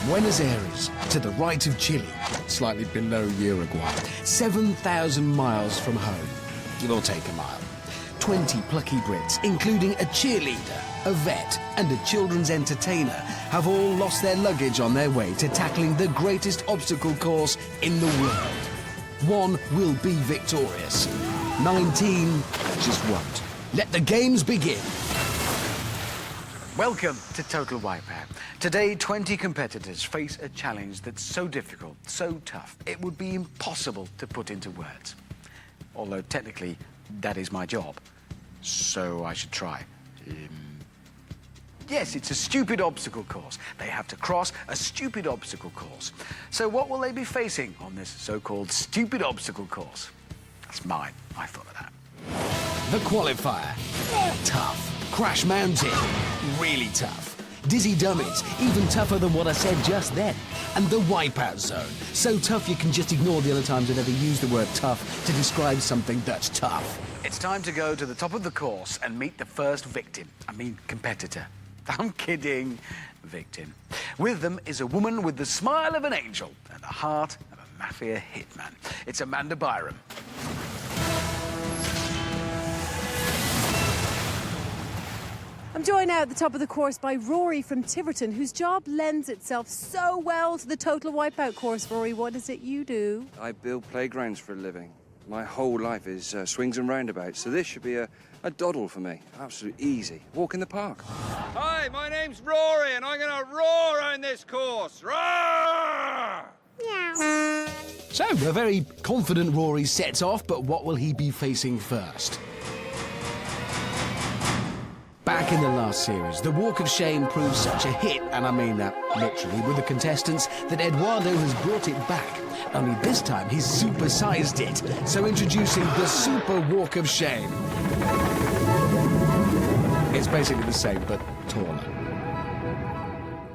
Buenos Aires to the right of Chile, slightly below Uruguay, 7,000 miles from home, give or take a mile. 20 plucky Brits, including a cheerleader, a vet, and a children's entertainer, have all lost their luggage on their way to tackling the greatest obstacle course in the world. One will be victorious. 19 just won't. Let the games begin. Welcome to Total Wipeout. Today, 20 competitors face a challenge that's so difficult, so tough, it would be impossible to put into words. Although, technically, that is my job. So I should try. Yes, it's a stupid obstacle course. They have to cross a stupid obstacle course. So what will they be facing on this so-called stupid obstacle course? That's mine. I thought of that. The qualifier. Tough. Crash Mountain. Really tough. Dizzy Dummies. Even tougher than what I said just then. And the Wipeout Zone. So tough you can just ignore the other times I've ever used the word tough to describe something that's tough. It's time to go to the top of the course and meet the first victim. I mean, competitor. I'm kidding. Victim. With them is a woman with the smile of an angel and the heart of a mafia hitman. It's Amanda Byram. I'm joined now at the top of the course by Rory from Tiverton, whose job lends itself so well to the Total Wipeout course. Rory, what is it you do? I build playgrounds for a living. My whole life is swings and roundabouts, so this should be a doddle for me. Absolutely easy. Walk in the park. Hi, my name's Rory, and I'm going to roar around this course. Roar! Yeah. So, a very confident Rory sets off, but what will he be facing first? Back in the last series, the Walk of Shame proved such a hit, and I mean that literally, with the contestants, that Eduardo has brought it back. Only this time he's supersized it. So introducing the Super Walk of Shame. It's basically the same, but taller.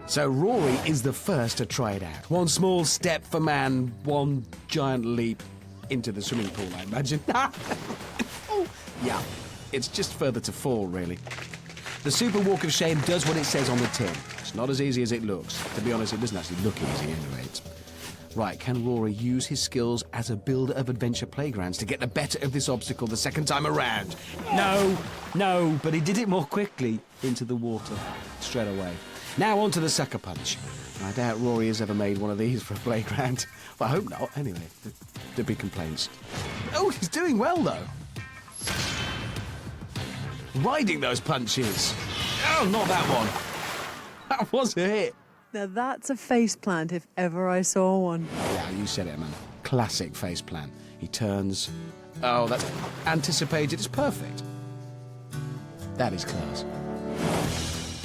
So Rory is the first to try it out. One small step for man, one giant leap into the swimming pool, I imagine. Oh, yeah, it's just further to fall, really. The Super Walk of Shame does what it says on the tin. It's not as easy as it looks. To be honest, it doesn't actually look easy anyway. Right, can Rory use his skills as a builder of adventure playgrounds to get the better of this obstacle the second time around? No, but he did it more quickly into the water straight away. Now on to the sucker punch. I doubt Rory has ever made one of these for a playground. Well, I hope not. Anyway, there'd be complaints. Oh, he's doing well, though. Riding those punches. Oh, not that one. That was a hit. Now that's a faceplant if ever I saw one. Yeah, you said it, man. Classic faceplant. He turns. Oh, that's anticipated. It's perfect. That is class.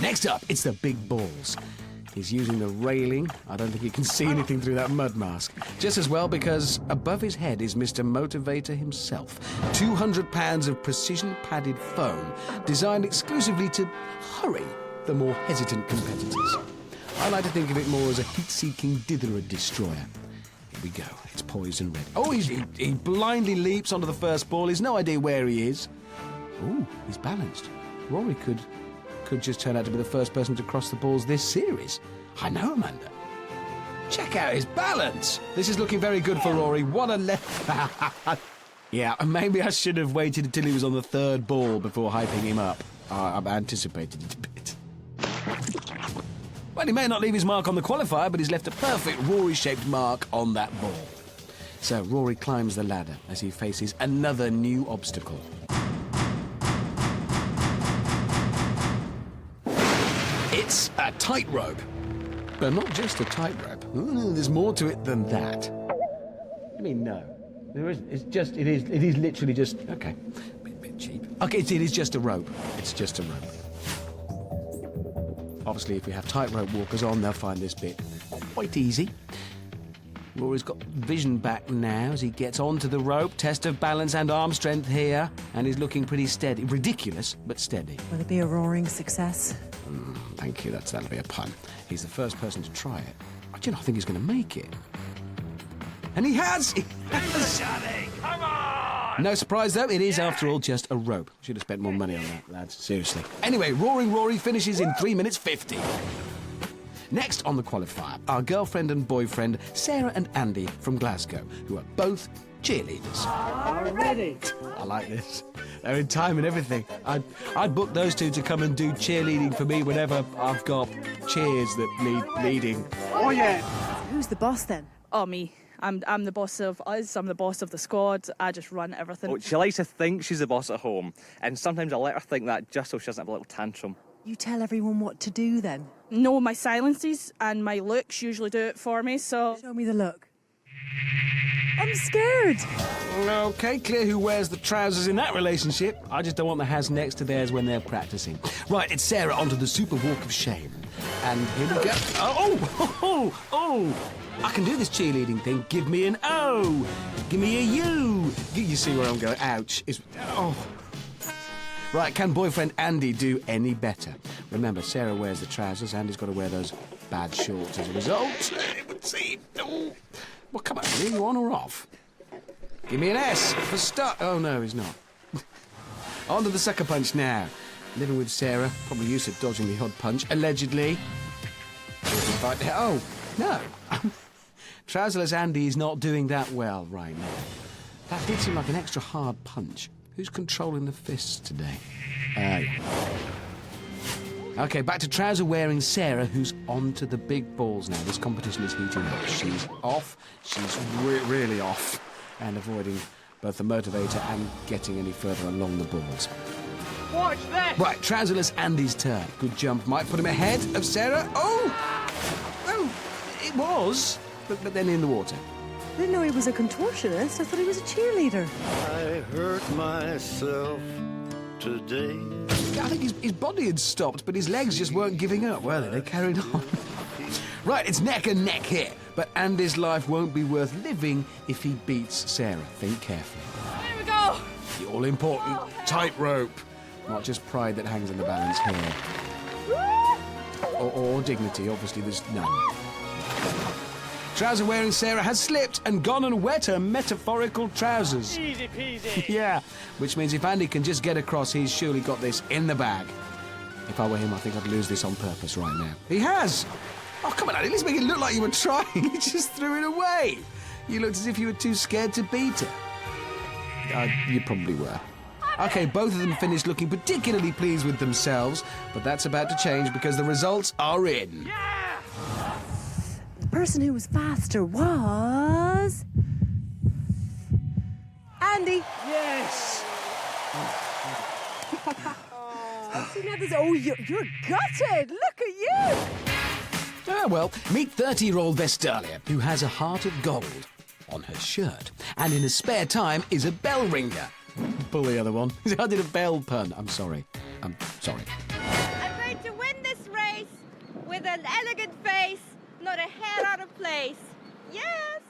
Next up, it's the big balls. He's using the railing. I don't think he can see anything through that mud mask. Just as well because above his head is Mr. Motivator himself. 200 pounds of precision-padded foam designed exclusively to hurry the more hesitant competitors. I like to think of it more as a heat-seeking ditherer destroyer. Here we go. It's poised and ready. Oh, he blindly leaps onto the first ball. He's no idea where he is. Ooh, he's balanced. Rory could just turn out to be the first person to cross the balls this series. I know, Amanda. Check out his balance. This is looking very good for Rory. What a left. Yeah, maybe I should have waited until he was on the third ball before hyping him up. I've anticipated it a bit. Well, he may not leave his mark on the qualifier, but he's left a perfect Rory-shaped mark on that ball. So Rory climbs the ladder as he faces another new obstacle. It's a tightrope. But not just a tightrope. There's more to it than that. I mean, no. There is. It is literally just. Okay. Bit cheap. Okay, it is just a rope. It's just a rope. Obviously, if we have tightrope walkers on, they'll find this bit quite easy. Rory's got vision back now as he gets onto the rope. Test of balance and arm strength here. And he's looking pretty steady. Ridiculous, but steady. Will it be a roaring success? Thank you, that'll be a pun. He's the first person to try it. I think he's going to make it. And he has! He has! Come on! No surprise, though, it is, after all, just a rope. Should have spent more money on that, lads. Seriously. Anyway, Roaring Rory finishes in 3 minutes 50. Next on the qualifier, our girlfriend and boyfriend, Sarah and Andy from Glasgow, who are both cheerleaders. Ready. I like this. They're in time and everything. I'd book those two to come and do cheerleading for me whenever I've got cheers that need leading. Oh, yeah. Who's the boss then? Oh, me. I'm the boss of us. I'm the boss of the squad. I just run everything. Oh, she likes to think she's the boss at home, and sometimes I let her think that just so she doesn't have a little tantrum. You tell everyone what to do then. No, my silences and my looks usually do it for me, so... Show me the look. I'm scared. Okay, clear who wears the trousers in that relationship. I just don't want the has next to theirs when they're practicing. Right, it's Sarah onto the super walk of shame. And here we go. Oh! I can do this cheerleading thing. Give me an O. Give me a U. You see where I'm going? Ouch. Oh. Right, can boyfriend Andy do any better? Remember, Sarah wears the trousers. Andy's got to wear those bad shorts as a result. It would seem. Oh. Well, come on, are you on or off? Give me an S for start. Oh, no, he's not. On to the sucker punch now. Living with Sarah, probably used to dodging the odd punch, allegedly. Oh, no. Trouserless Andy is not doing that well right now. That did seem like an extra hard punch. Who's controlling the fists today? OK, back to trouser-wearing Sarah, who's on to the big balls now. This competition is heating up. She's off. She's really off. And avoiding both the motivator and getting any further along the balls. Watch this. Right, trouserless Andy's turn. Good jump. Might put him ahead of Sarah. Oh, it was. But then in the water. I didn't know he was a contortionist. I thought he was a cheerleader. I hurt myself today. I think his body had stopped, but his legs just weren't giving up, were they? They carried on. Right, it's neck and neck here. But Andy's life won't be worth living if he beats Sarah. Think carefully. Here we go! The all-important tightrope. Not just pride that hangs in the balance here. Or dignity. Obviously, there's none. Trouser-wearing Sarah has slipped and gone and wet her metaphorical trousers. Easy peasy. Yeah, which means if Andy can just get across, he's surely got this in the bag. If I were him, I think I'd lose this on purpose right now. He has! Oh, come on, Andy, let's make it look like you were trying. You just threw it away. You looked as if you were too scared to beat her. You probably were. OK, both of them finished looking particularly pleased with themselves, but that's about to change because the results are in. Yeah! The person who was faster was... Andy. Yes. See, now there's... Oh, you're gutted. Look at you. Ah, well, meet 30-year-old Vestalia, who has a heart of gold on her shirt, and in her spare time is a bell ringer. Pull the other one. I did a bell pun. I'm sorry. I'm going to win this race with an elegant face, not a hair out of place. Yes!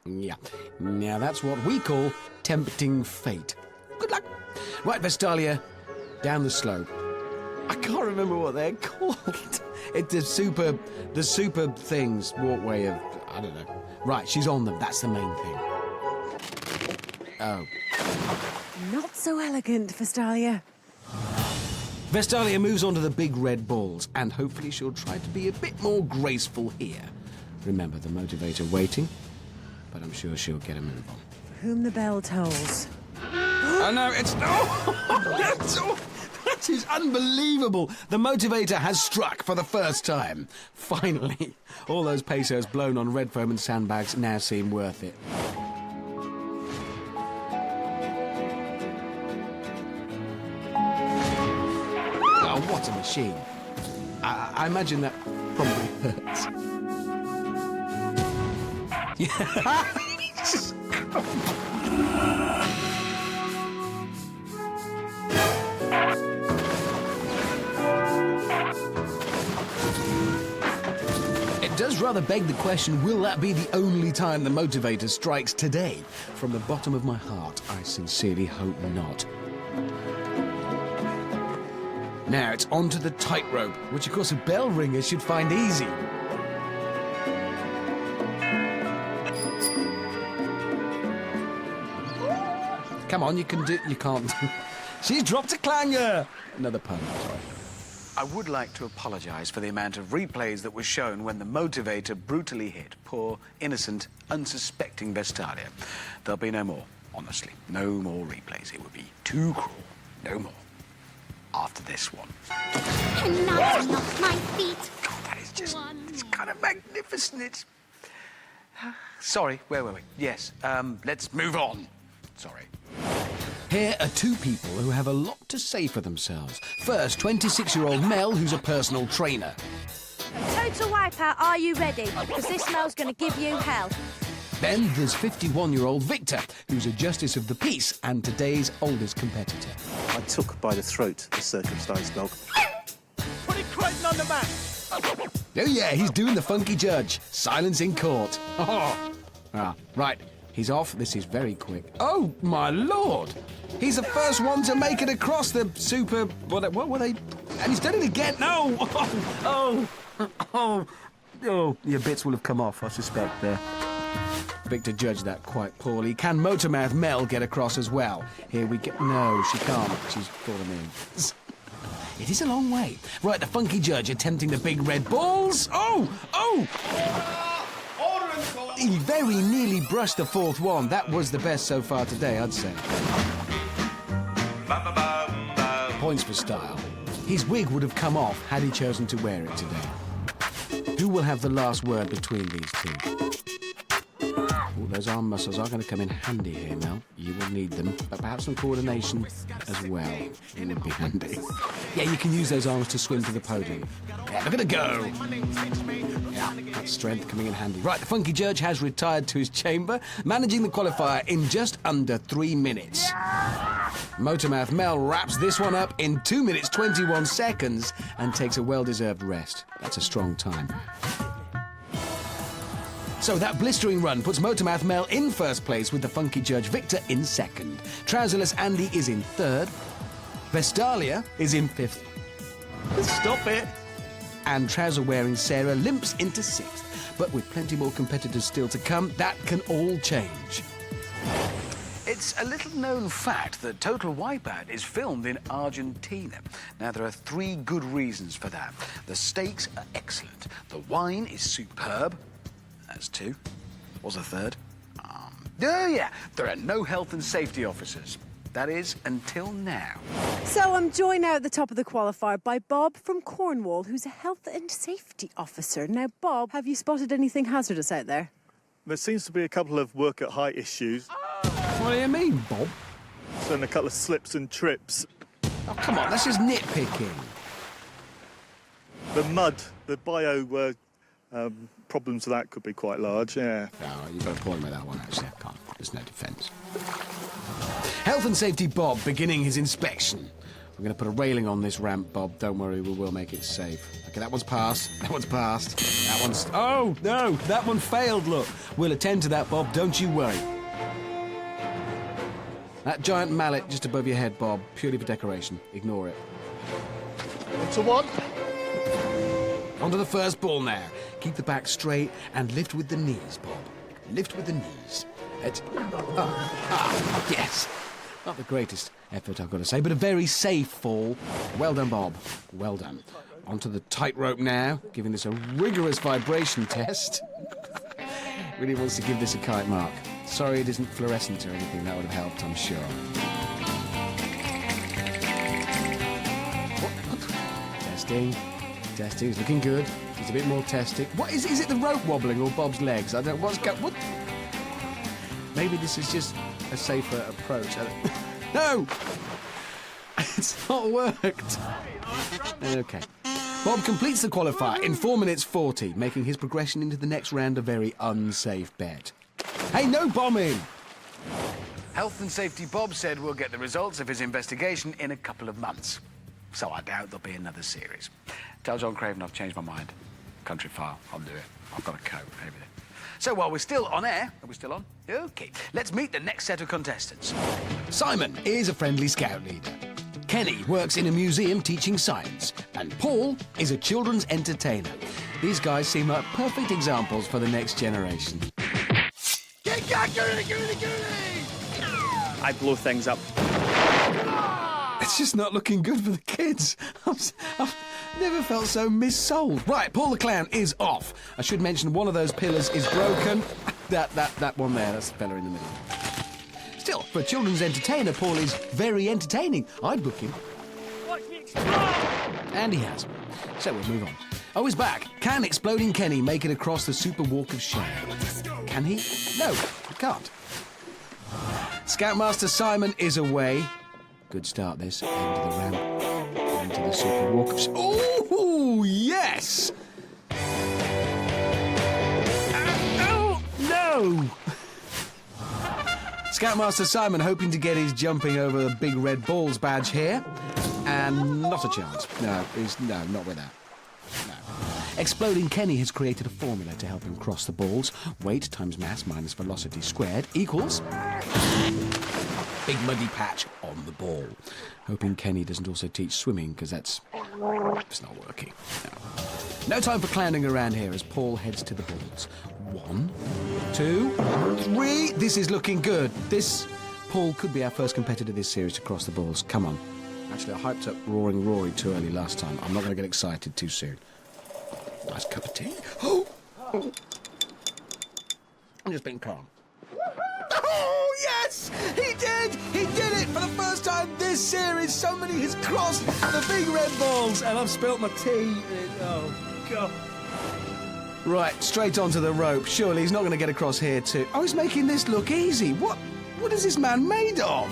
Yeah. Now that's what we call tempting fate. Good luck. Right, Vestalia, down the slope. I can't remember what they're called. It's the super things, walkway of, I don't know. Right, she's on them. That's the main thing. Oh. Not so elegant, Vestalia. Vestalia moves on to the big red balls, and hopefully she'll try to be a bit more graceful here. Remember the motivator waiting, but I'm sure she'll get a move on. For whom the bell tolls. Oh no, it's... Oh, that is unbelievable. The motivator has struck for the first time. Finally. All those pesos blown on red foam and sandbags now seem worth it. Oh, what a machine. I imagine that probably hurts. Yeah. It does rather beg the question, will that be the only time the motivator strikes today? From the bottom of my heart, I sincerely hope not. Now it's on to the tightrope, which of course a bell ringer should find easy. Come on, you can do... You can't... She's dropped a clanger! Another pun, sorry. I would like to apologise for the amount of replays that were shown when the motivator brutally hit poor, innocent, unsuspecting Vestalia. There'll be no more, honestly. No more replays. It would be too cruel. No more. After this one. And knocking off my feet. God, that is just... It's kind of magnificent. It's... Sorry, where were we? Yes, let's move on. Sorry. Here are two people who have a lot to say for themselves. First, 26-year-old Mel, who's a personal trainer. Total Wipeout, are you ready? Because this smell's going to give you hell. Then there's 51-year-old Victor, who's a justice of the peace and today's oldest competitor. I took by the throat the circumcised dog. Put it Crichton on the mat. Oh yeah, he's doing the funky judge. Silence in court. Oh. Ah, right. He's off. This is very quick. Oh, my Lord! He's the first one to make it across the super... What were they? And he's done it again. No! Oh, your bits will have come off, I suspect, there. Victor judged that quite poorly. Can Motormouth Mel get across as well? Here we go. No, she can't. She's fallen in. It is a long way. Right, the funky judge attempting the big red balls. Oh! He very nearly brushed the fourth one. That was the best so far today, I'd say. Points for style. His wig would have come off had he chosen to wear it today. Who will have the last word between these two? Oh, those arm muscles are going to come in handy here, Mel. You will need them, but perhaps some coordination as well. It would be handy. Yeah, you can use those arms to swim to the podium. Yeah, look at it go! Yeah, that's strength coming in handy. Right, the funky judge has retired to his chamber, managing the qualifier in just under 3 minutes. Motormouth Mel wraps this one up in 2 minutes 21 seconds and takes a well-deserved rest. That's a strong time. So that blistering run puts Motormouth Mel in first place with the funky judge Victor in second. Trouserless Andy is in third. Vestalia is in fifth. Stop it! And trouser-wearing Sarah limps into sixth. But with plenty more competitors still to come, that can all change. It's a little-known fact that Total Wipeout is filmed in Argentina. Now, there are 3 good reasons for that. The steaks are excellent. The wine is superb. That's 2. What's a third? Oh, yeah. There are no health and safety officers. That is, until now. So I'm joined now at the top of the qualifier by Bob from Cornwall, who's a health and safety officer. Now, Bob, have you spotted anything hazardous out there? There seems to be a couple of work at height issues. What do you mean, Bob? And a couple of slips and trips. Oh, come on, that's just nitpicking. The mud, the bio problems of that could be quite large, yeah. No, you've got a point with that one, actually. I can't. There's no defence. Health and Safety Bob beginning his inspection. We're going to put a railing on this ramp, Bob. Don't worry, we will make it safe. OK, that one's passed. That one's passed. That one's... Oh, no, that one failed, look. We'll attend to that, Bob. Don't you worry. That giant mallet just above your head, Bob, purely for decoration. Ignore it. 1-1. Onto the first ball now. Keep the back straight and lift with the knees, Bob. Lift with the knees. Yes. Not the greatest effort, I've got to say, but a very safe fall. Well done, Bob. Well done. Onto the tightrope now, giving this a rigorous vibration test. Really wants to give this a kite mark. Sorry it isn't fluorescent or anything. That would have helped, I'm sure. Testing. Testing. It's looking good. It's a bit more testing. What is it the rope wobbling or Bob's legs? I don't know. What? Maybe this is just a safer approach. No! It's not worked. OK. Bob completes the qualifier in 4 minutes 40, making his progression into the next round a very unsafe bet. Hey, no bombing! Health and Safety Bob said we'll get the results of his investigation in a couple of months. So I doubt there'll be another series. Tell John Craven I've changed my mind. Country file, I'll do it. I've got a coat, everything. So while we're still on air, are we still on? OK, let's meet the next set of contestants. Simon is a friendly scout leader. Kenny works in a museum teaching science. And Paul is a children's entertainer. These guys seem like perfect examples for the next generation. I blow things up. It's just not looking good for the kids. Never felt so missold. Right, Paul the Clown is off. I should mention one of those pillars is broken. That one there, that's the fella in the middle. Still, for a children's entertainer, Paul is very entertaining. I'd book him. Watch me explode! And he has. So we'll move on. Oh, he's back. Can Exploding Kenny make it across the super walk of shame? Can he? No, he can't. Scoutmaster Simon is away. Good start, this. Into the ramp. Into the super walk of shame. Oh, yes! Oh, no! Scoutmaster Simon hoping to get his jumping over the big red balls badge here. And not a chance. No, not with that. No. Exploding Kenny has created a formula to help him cross the balls. Weight times mass minus velocity squared equals... big muddy patch on the ball. Hoping Kenny doesn't also teach swimming, because it's not working. No time for clowning around here as Paul heads to the balls. 1, 2, 3. This is looking good. Paul could be our first competitor this series to cross the balls. Come on. Actually, I hyped up Roaring Rory too early last time. I'm not going to get excited too soon. Nice cup of tea. Oh! I'm just being calm. Oh, yes! He did! He did it for the first time this series. Somebody has crossed the big red balls, and I've spilt my tea. Oh, God. Right, straight onto the rope. Surely he's not going to get across here too. Oh, he's making this look easy. What is this man made of?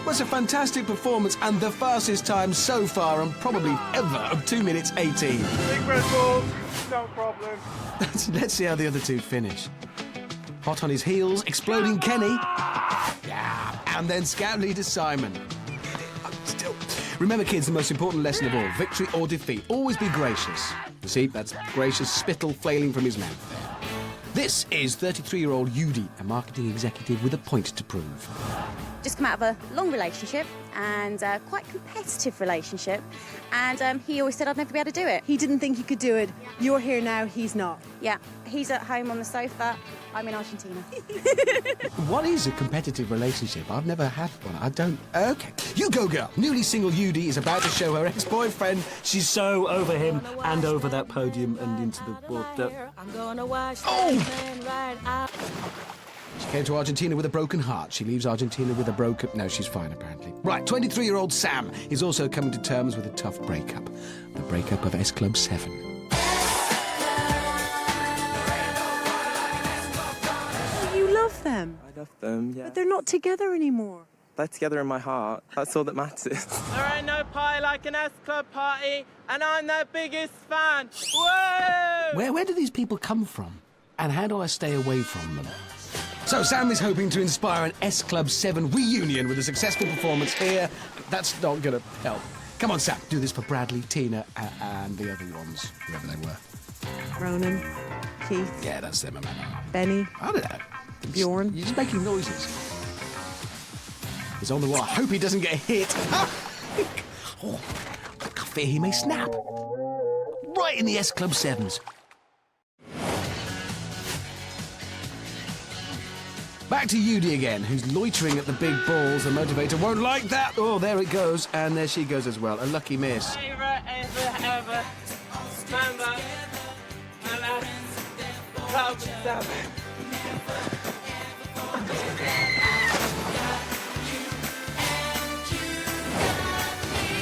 Well, it's a fantastic performance and the fastest time so far and probably ever of 2 minutes 18. Big red balls, no problem. Let's see how the other two finish. Hot on his heels, Exploding Kenny. Yeah, and then Scout Leader Simon. Still. Remember, kids, the most important lesson of all, victory or defeat. Always be gracious. You see, that's gracious spittle flailing from his mouth there. This is 33-year-old Yudi, a marketing executive with a point to prove. Just come out of a long relationship and a quite competitive relationship, and he always said I'd never be able to do it. He didn't think he could do it. You're here now, he's not. Yeah, he's at home on the sofa, I'm in Argentina. What is a competitive relationship? I've never had one. I don't... Okay. You go, girl. Newly single Yudi is about to show her ex-boyfriend she's so over him and over that podium and into the water. Oh! She came to Argentina with a broken heart. She leaves Argentina with a broken... No, she's fine, apparently. Right, 23-year-old Sam is also coming to terms with a tough breakup. The breakup of S Club 7. You love them. I love them, yeah. But they're not together anymore. They're together in my heart. That's all that matters. There ain't no party like an S-Club party, and I'm their biggest fan. Whoa! Where do these people come from? And how do I stay away from them? So Sam is hoping to inspire an S Club 7 reunion with a successful performance here. That's not going to help. Come on, Sam, do this for Bradley, Tina, and the other ones, whoever they were. Ronan, Keith. Yeah, that's them, man. Benny. I don't know. Bjorn. You're just making noises. He's on the wall. I hope he doesn't get hit. Oh, I fear he may snap. Right in the S Club 7s. Back to Yudi again, who's loitering at the big balls. The motivator won't like that. Oh, there it goes. And there she goes as well. A lucky miss. Favourite ever. Remember, Club 7.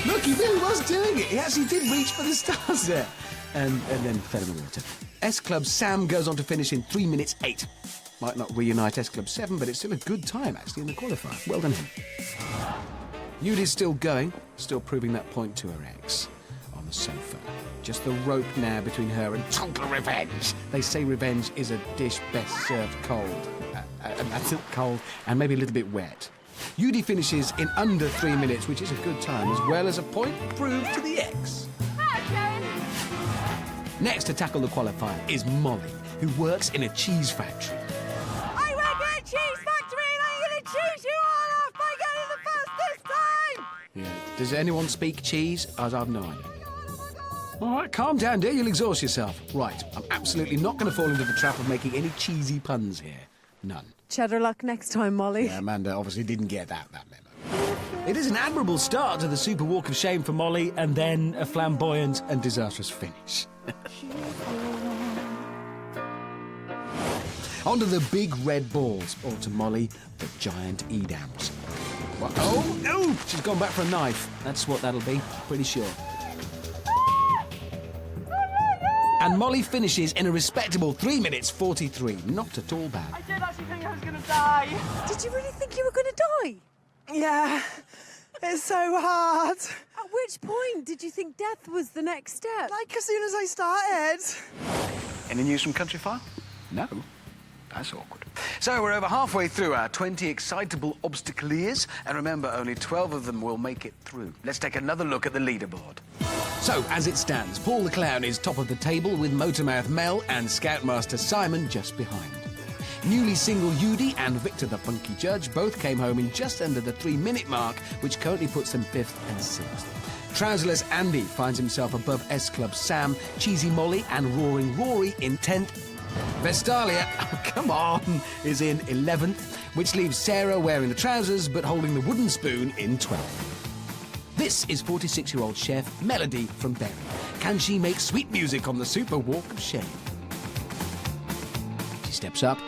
Look, he really was doing it. He actually did reach for the stars there. And then fell in the water. S Club Sam goes on to finish in 3 minutes 8. Might not reunite S Club 7, but it's still a good time, actually, in the qualifier. Well done him. Yudi's still going, still proving that point to her ex on the sofa. Just the rope now between her and total revenge. They say revenge is a dish best served cold. And that's it, cold, and maybe a little bit wet. Yudi finishes in under 3 minutes, which is a good time, as well as a point proved to the ex. Next to tackle the qualifier is Molly, who works in a cheese factory. I work in a cheese factory and I'm going to cheese you all off by getting the first this time! Yeah. Does anyone speak cheese? I've no idea. All right, calm down, dear. You'll exhaust yourself. Right, I'm absolutely not going to fall into the trap of making any cheesy puns here. None. Cheddar luck next time, Molly. Yeah, Amanda obviously didn't get that memo. It is an admirable start to the Super Walk of Shame for Molly, and then a flamboyant and disastrous finish. Onto the big red balls, or to Molly, the giant Edams. Oh, she's gone back for a knife. That's what that'll be, pretty sure. And Molly finishes in a respectable 3 minutes 43. Not at all bad. I did actually think I was going to die. Did you really think you were going to die? Yeah, it's so hard. At which point did you think death was the next step? Like as soon as I started. Any news from Country Fire? No. That's awkward. So we're over halfway through our 20 excitable obstacleiers, and remember, only 12 of them will make it through. Let's take another look at the leaderboard. So, as it stands, Paul the Clown is top of the table with Motormouth Mel and Scoutmaster Simon just behind. Newly single Judy and Victor the Funky Judge both came home in just under the 3-minute mark, which currently puts them 5th and 6th. Trouserless Andy finds himself above S-Club Sam, Cheesy Molly and Roaring Rory in 10th. Vestalia, oh, come on, is in 11th, which leaves Sarah wearing the trousers but holding the wooden spoon in 12th. This is 46-year-old chef Melody from Berry. Can she make sweet music on the Super Walk of Shame? She steps up.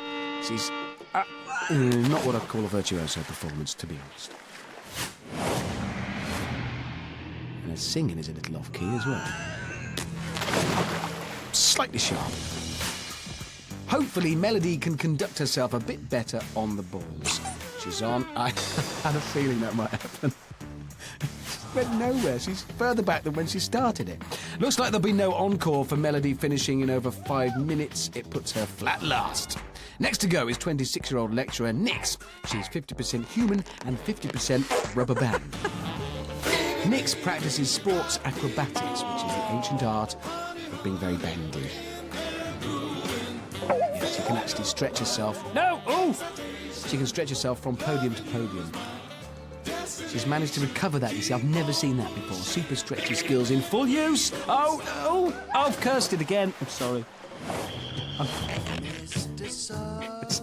She's not what I'd call a virtuoso performance, to be honest. And her singing is a little off-key as well. Slightly sharp. Hopefully, Melody can conduct herself a bit better on the balls. She's on. I had a feeling that might happen. She went nowhere. She's further back than when she started it. Looks like there'll be no encore for Melody finishing in over 5 minutes. It puts her flat last. Next to go is 26-year-old lecturer Nix. She's 50% human and 50% rubber band. Nix practices sports acrobatics, which is the ancient art of being very bendy. Yeah, she can actually stretch herself. No! Oh! She can stretch herself from podium to podium. She's managed to recover that, you see. I've never seen that before. Super stretchy skills in full use. Oh, I've cursed it again. I'm sorry.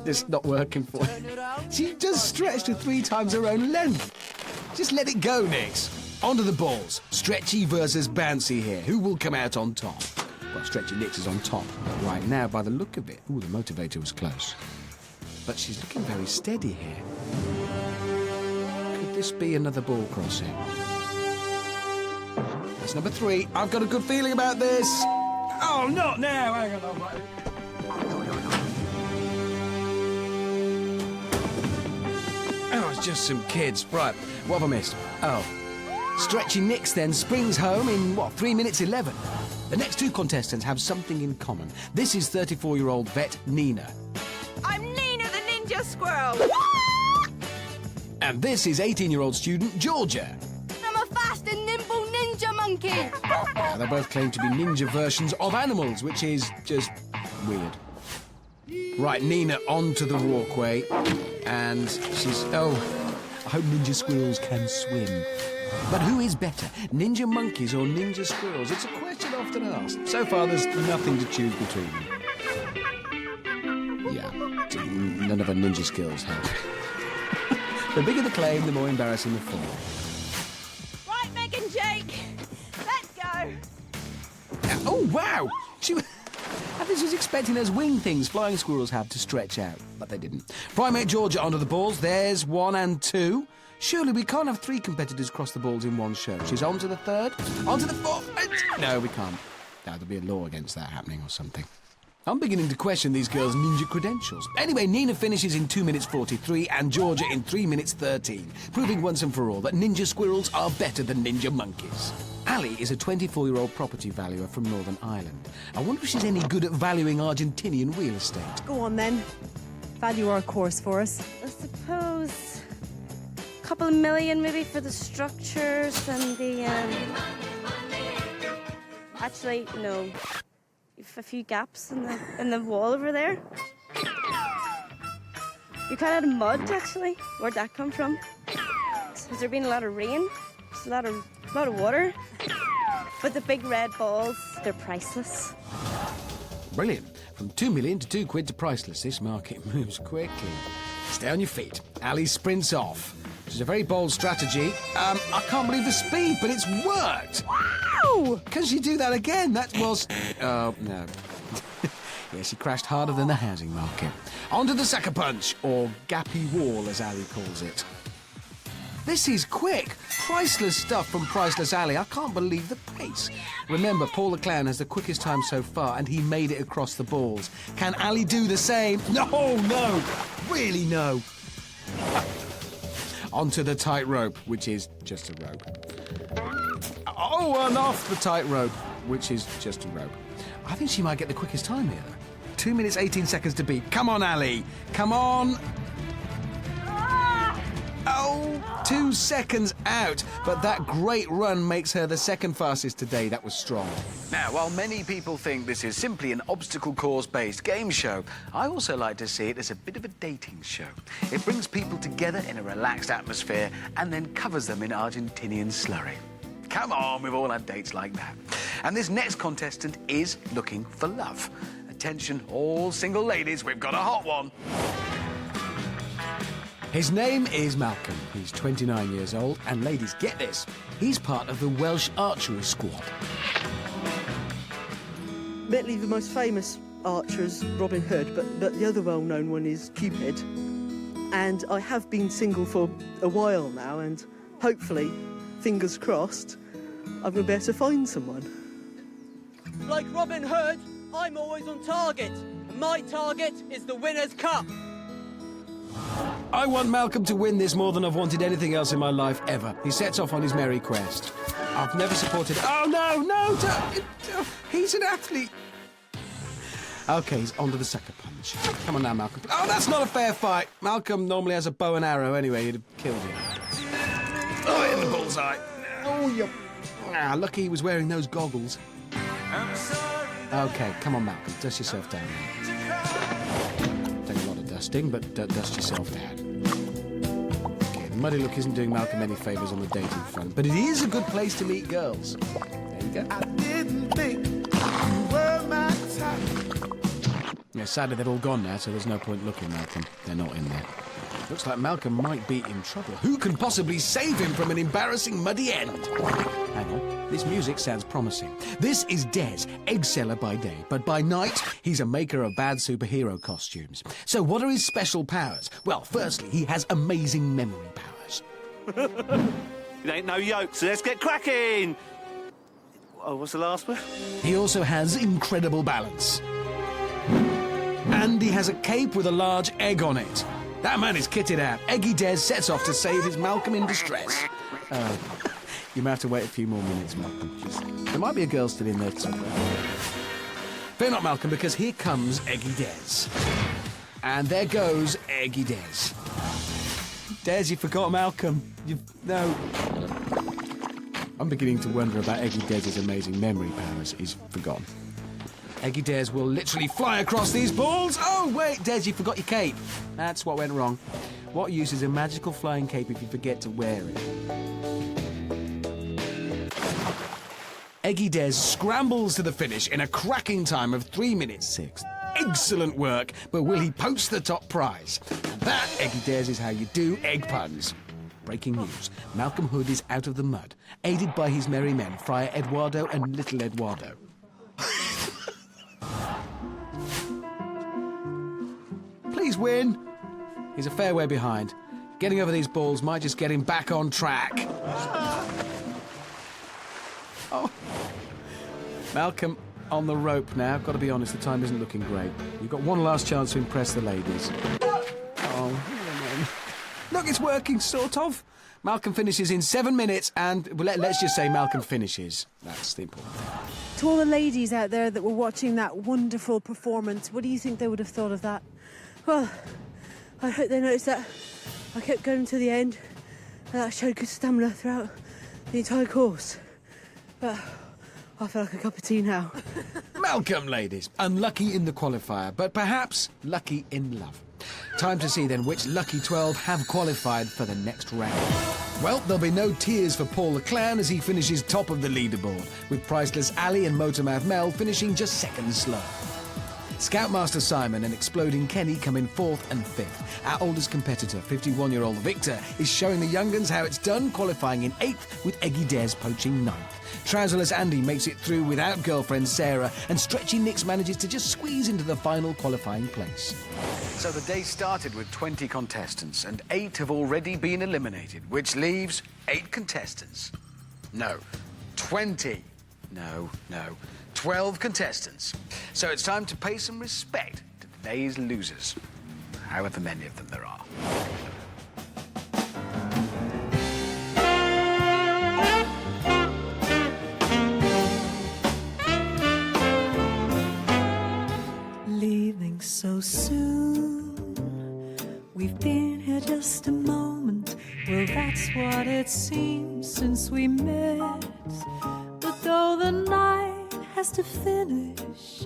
It's not working for her. She just stretched to 3 times her own length. Just let it go, Nix. Onto the balls. Stretchy versus bouncy here. Who will come out on top? Well, Stretchy Nix is on top right now by the look of it. Ooh, the motivator was close. But she's looking very steady here. Could this be another ball crossing? That's number 3. I've got a good feeling about this. Oh, not now. Hang on. Oh, it's just some kids. Right, what have I missed? Oh. Stretchy Nix then springs home in, 3 minutes 11. The next 2 contestants have something in common. This is 34-year-old vet Nina. I'm Nina the Ninja Squirrel. And this is 18-year-old student Georgia. I'm a fast and nimble ninja monkey. Now, they both claim to be ninja versions of animals, which is just weird. Right, Nina onto the walkway. And she's... Oh, I hope ninja squirrels can swim. But who is better, ninja monkeys or ninja squirrels? It's a question often asked. So far, there's nothing to choose between them. Yeah, none of her ninja skills help. The bigger the claim, the more embarrassing the fall. Right, Meg and Jake, let's go. Oh, wow! I think she was expecting those wing things flying squirrels have to stretch out, but they didn't. Primate Georgia onto the balls. There's 1 and 2. Surely we can't have 3 competitors cross the balls in one show. She's on to the 3rd, on to the 4th. No, we can't. No, there'll be a law against that happening or something. I'm beginning to question these girls' ninja credentials. Anyway, Nina finishes in 2 minutes 43 and Georgia in 3 minutes 13, proving once and for all that ninja squirrels are better than ninja monkeys. Ali is a 24-year-old property valuer from Northern Ireland. I wonder if she's any good at valuing Argentinian real estate. Go on, then. Value our course for us. I suppose a couple of million maybe for the structures and the... Actually, no. A few gaps in the wall over there. You're kind of mud, actually. Where'd that come from? Has there been a lot of rain? There's a lot of water. But the big red balls, they're priceless. Brilliant. From 2 million to £2 to priceless, this market moves quickly. Stay on your feet. Ali sprints off. which is a very bold strategy. I can't believe the speed, but it's worked. Wow! Can she do that again? That was... Oh, no. Yeah, she crashed harder than the housing market. On to the sucker punch, or gappy wall, as Ali calls it. This is quick. Priceless stuff from Priceless Ali. I can't believe the pace. Remember, Paul the Clown has the quickest time so far, and he made it across the balls. Can Ali do the same? No, no. Really, no. Onto the tightrope, which is just a rope. Oh, and off the tightrope, which is just a rope. I think she might get the quickest time here. 2 minutes, 18 seconds to beat. Come on, Ali. Come on. Oh, 2 seconds out. But that great run makes her the second fastest today. That was strong. Now, while many people think this is simply an obstacle course-based game show, I also like to see it as a bit of a dating show. It brings people together in a relaxed atmosphere and then covers them in Argentinian slurry. Come on, we've all had dates like that. And this next contestant is looking for love. Attention, all single ladies, we've got a hot one. His name is Malcolm. He's 29 years old, and ladies, get this, he's part of the Welsh archery squad. Admittedly, the most famous archer is Robin Hood, but the other well-known one is Cupid. And I have been single for a while now, and hopefully, fingers crossed, I'm going to be able to find someone. Like Robin Hood, I'm always on target. And my target is the winner's cup. I want Malcolm to win this more than I've wanted anything else in my life ever. He sets off on his merry quest. I've never supported... Oh, no, no, don't. He's an athlete. OK, he's on to the sucker punch. Come on now, Malcolm. Oh, that's not a fair fight. Malcolm normally has a bow and arrow anyway. He'd have killed him. Oh, hit the bullseye. Oh, you... Ah, lucky he was wearing those goggles. OK, come on, Malcolm. Dust yourself down. Take a lot of dusting, but dust yourself down. OK, the muddy look isn't doing Malcolm any favours on the dating front, but it is a good place to meet girls. There you go. I didn't think you were my type. Yeah, sadly they're all gone now, so there's no point looking, Malcolm. They're not in there. Looks like Malcolm might be in trouble. Who can possibly save him from an embarrassing muddy end? Hang on, this music sounds promising. This is Des, egg seller by day, but by night, he's a maker of bad superhero costumes. So what are his special powers? Well, firstly, he has amazing memory powers. It ain't no yoke, so let's get cracking! Oh, what's the last word? He also has incredible balance. And he has a cape with a large egg on it. That man is kitted out. Eggy Des sets off to save his Malcolm in distress. You might have to wait a few more minutes, Malcolm. There might be a girl still in there somewhere. Fear not, Malcolm, because here comes Eggy Des. And there goes Eggy Des. Des, you forgot Malcolm. No. I'm beginning to wonder about Eggy Des' amazing memory powers. He's forgotten. Eggy Des will literally fly across these balls. Oh, wait, Des, you forgot your cape. That's what went wrong. What use is a magical flying cape if you forget to wear it? Eggy Des scrambles to the finish in a cracking time of 3 minutes 6. Excellent work, but will he poach the top prize? And that, Eggy Des, is how you do egg puns. Breaking news. Malcolm Hood is out of the mud, aided by his merry men, Friar Eduardo and Little Eduardo. Please win. He's a fair way behind. Getting over these balls might just get him back on track. Oh. Malcolm on the rope now. Got to be honest, the time isn't looking great. You've got one last chance to impress the ladies. Oh, look, it's working, sort of. Malcolm finishes in 7 minutes, and let's just say Malcolm finishes. That's the important thing. To all the ladies out there that were watching that wonderful performance, what do you think they would have thought of that? Well, I hope they noticed that I kept going to the end and that I showed good stamina throughout the entire course. But I feel like a cup of tea now. Malcolm, ladies. Unlucky in the qualifier, but perhaps lucky in love. Time to see then which lucky 12 have qualified for the next round. Well, there'll be no tears for Paul the Clown as he finishes top of the leaderboard, with Priceless Ali and Motormouth Mel finishing just seconds slow. Scoutmaster Simon and Exploding Kenny come in 4th and 5th. Our oldest competitor, 51-year-old Victor, is showing the young'uns how it's done, qualifying in 8th with Eggy Dares poaching 9th. Trouserless Andy makes it through without girlfriend Sarah, and Stretchy Nix manages to just squeeze into the final qualifying place. So the day started with 20 contestants, and 8 have already been eliminated, which leaves 8 contestants. No, 20. No, 12 contestants. So it's time to pay some respect to today's losers, however many of them there are. Leaving so soon, we've been here just a moment. Well, that's what it seems since we met. But though the night has to finish,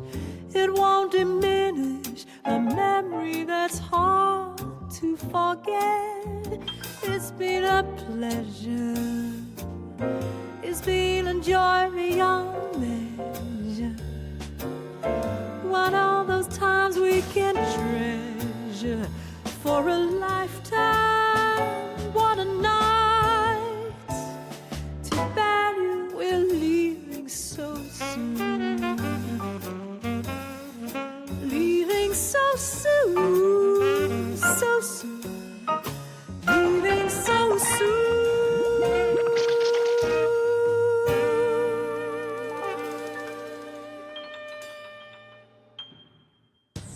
it won't diminish a memory that's hard to forget. It's been a pleasure, it's been a joy beyond measure. One of those times we can treasure for a lifetime. What a night to value, we're leaving so soon. Leaving so soon, so soon. Leaving so soon.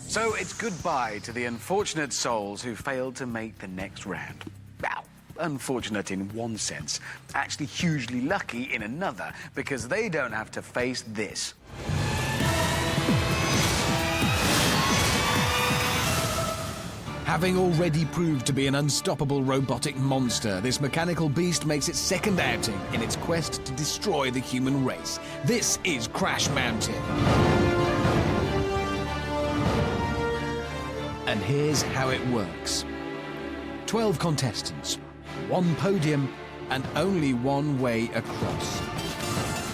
So it's goodbye to the unfortunate souls who failed to make the next round. Well, unfortunate in one sense, actually hugely lucky in another, because they don't have to face this. Having already proved to be an unstoppable robotic monster, this mechanical beast makes its second outing in its quest to destroy the human race. This is Crash Mountain. And here's how it works. 12 contestants, 1 podium, and only 1 way across.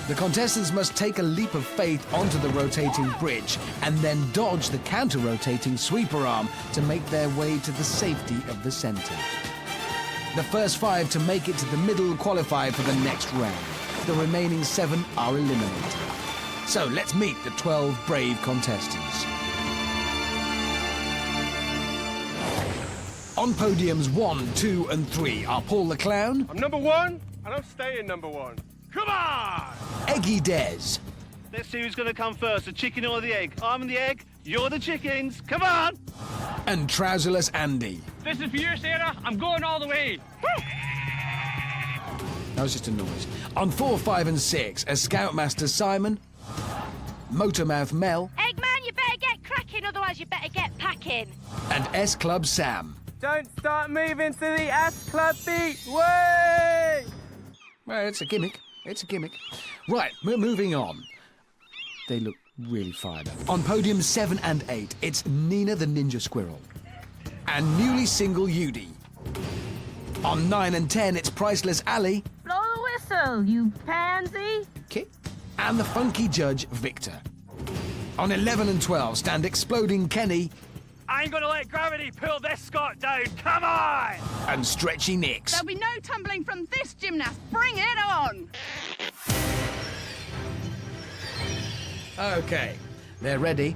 The contestants must take a leap of faith onto the rotating bridge and then dodge the counter-rotating sweeper arm to make their way to the safety of the centre. The first 5 to make it to the middle qualify for the next round. The remaining 7 are eliminated. So let's meet the 12 brave contestants. On podiums 1, 2 and 3 are Paul the Clown. I'm number 1 and I'm staying number 1. Come on! Eggy Dares. Let's see who's going to come first, the chicken or the egg. I'm the egg, you're the chickens. Come on! And Trouserless Andy. This is for you, Sarah. I'm going all the way. That was just a noise. On 4, 5 and 6 are Scoutmaster Simon, Motormouth Mel, Eggman, you better get cracking, otherwise you better get packing. and S Club Sam. Don't start moving to the S Club beat. Way! Well, it's a gimmick. It's a gimmick. Right, we're moving on. They look really fired up. On podiums 7 and 8, it's Nina the Ninja Squirrel and newly single Yudi. On 9 and 10, it's Priceless Ali. Blow the whistle, you pansy. Okay. And the funky judge, Victor. On 11 and 12 stand Exploding Kenny. I ain't gonna let gravity pull this Scot down. Come on! And Stretchy Nix. There'll be no tumbling from this gymnast. Bring it on! Okay, they're ready.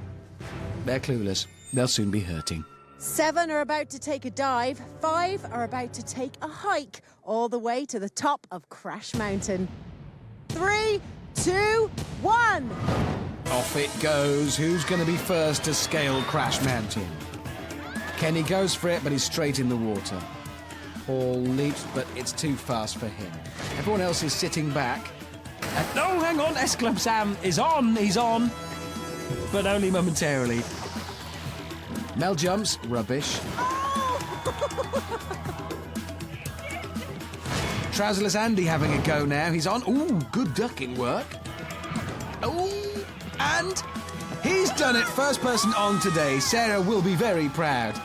They're clueless. They'll soon be hurting. 7 are about to take a dive. 5 are about to take a hike all the way to the top of Crash Mountain. 3, 2, 1. Off it goes. Who's going to be first to scale Crash Mountain? Kenny goes for it, but he's straight in the water. Paul leaps, but it's too fast for him. Everyone else is sitting back. And, oh, hang on. S Club Sam is on. He's on. But only momentarily. Mel jumps. Rubbish. Trouserless Andy having a go now. He's on. Ooh, good ducking work. Ooh, and he's done it. First person on today. Sarah will be very proud.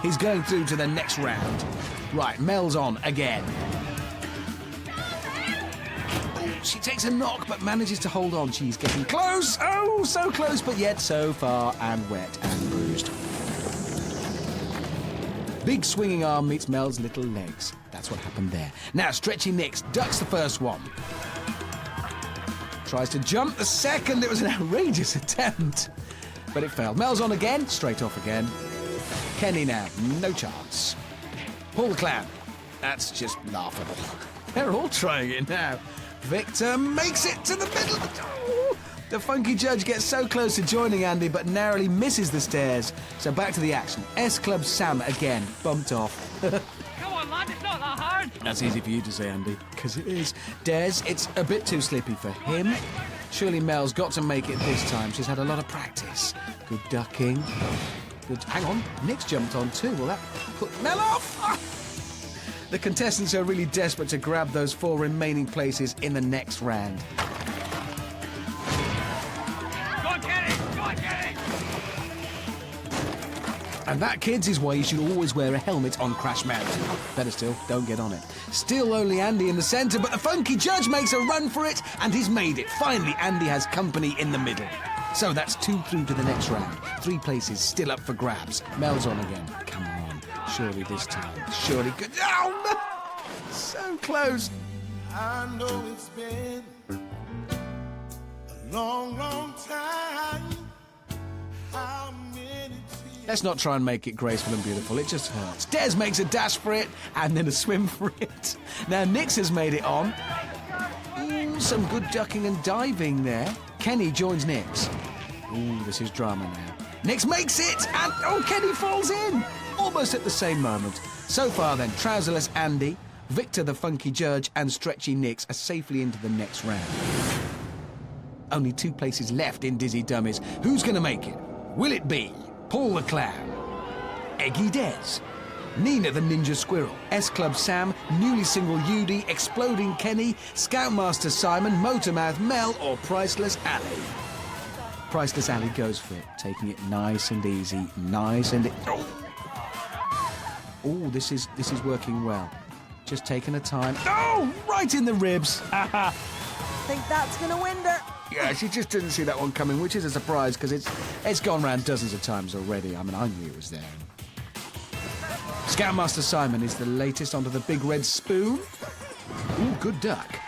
He's going through to the next round. Right, Mel's on again. She takes a knock but manages to hold on. She's getting close. Oh, so close, but yet so far and wet and bruised. Big swinging arm meets Mel's little legs. That's what happened there. Now, Stretchy Nix ducks the first one. Tries to jump the second. It was an outrageous attempt, but it failed. Mel's on again, straight off again. Kenny now, no chance. Pull the clown. That's just laughable. They're all trying it now. Victor makes it to the middle. Oh, the funky judge gets so close to joining Andy, but narrowly misses the stairs. So back to the action. S Club Sam again, bumped off. Come on, lad, it's not that hard. That's easy for you to say, Andy, because it is. Des, it's a bit too slippy for him. Surely Mel's got to make it this time. She's had a lot of practice. Good ducking. Good. Hang on, Nick's jumped on too. Will that put Mel off? The contestants are really desperate to grab those 4 remaining places in the next round. Go on, Kenny! Go on, Kenny! And that, kids, is why you should always wear a helmet on Crash Mountain. Better still, don't get on it. Still only Andy in the centre, but the funky judge makes a run for it, and he's made it. Finally, Andy has company in the middle. So that's 2 through to the next round. 3 places still up for grabs. Mel's on again. Come on. Surely this time. Surely good. Oh, no! So close. I know it's been a long, long time. How many tears? Let's not try and make it graceful and beautiful. It just hurts. Des makes a dash for it and then a swim for it. Now Nix has made it on. Ooh, some good ducking and diving there. Kenny joins Nix. Ooh, this is drama now. Nix makes it and oh, Kenny falls in. Almost at the same moment. So far then, Trouserless Andy, Victor the funky judge and Stretchy Nix are safely into the next round. Only 2 places left in Dizzy Dummies. Who's going to make it? Will it be Paul the Clown, Eggy Des, Nina the Ninja Squirrel, S Club Sam, newly single Yudi, Exploding Kenny, Scoutmaster Simon, Motormouth Mel or Priceless Ali? Priceless Ali goes for it, taking it nice and easy, nice and... Oh, this is working well. Just taking her time. Oh, right in the ribs. I think that's going to win her. Yeah, she just didn't see that one coming, which is a surprise because it's gone round dozens of times already. I mean, I knew it was there. Scoutmaster Simon is the latest onto the big red spoon. Ooh, good duck.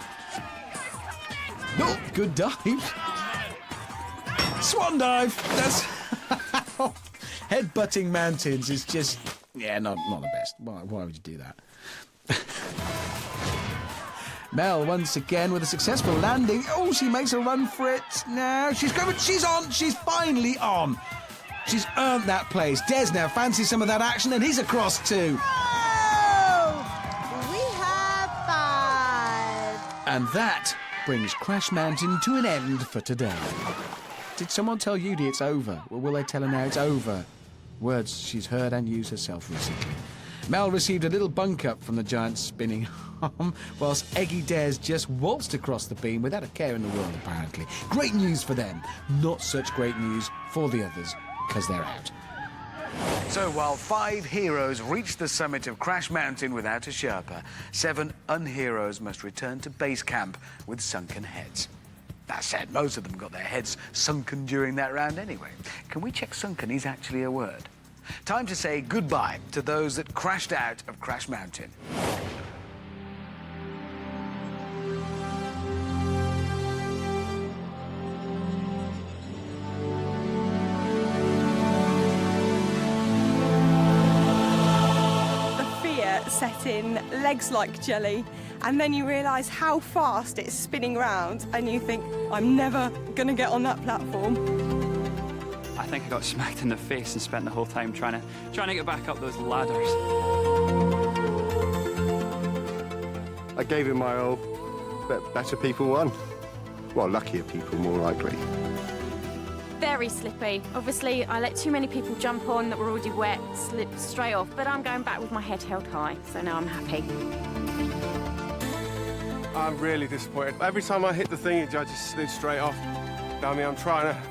No, good dive. Swan dive. That's head-butting mountains is just, yeah, not the best. Why would you do that? Mel once again with a successful landing. Oh, she makes a run for it. Now she's going. She's on. She's finally on. She's earned that place. Des now fancies some of that action, and he's across too. Oh, we have 5. And that brings Crash Mountain to an end for today. Did someone tell Yudi it's over? Or will they tell her now it's over? Words she's heard and used herself recently. Mel received a little bunk up from the giant spinning arm, whilst Eggy Des just waltzed across the beam without a care in the world, apparently. Great news for them. Not such great news for the others, because they're out. So while 5 heroes reach the summit of Crash Mountain without a Sherpa, 7 unheroes must return to base camp with sunken heads. That said, most of them got their heads sunken during that round anyway. Can we check sunken is actually a word? Time to say goodbye to those that crashed out of Crash Mountain. The fear set in, legs like jelly, and then you realise how fast it's spinning round, and you think, I'm never going to get on that platform. I think I got smacked in the face and spent the whole time trying to get back up those ladders. I gave it my all, but better people won. Well, luckier people, more likely. Very slippy. Obviously, I let too many people jump on that were already wet, slipped straight off, but I'm going back with my head held high, so now I'm happy. I'm really disappointed. Every time I hit the thing, it just slid straight off. I mean, I'm trying to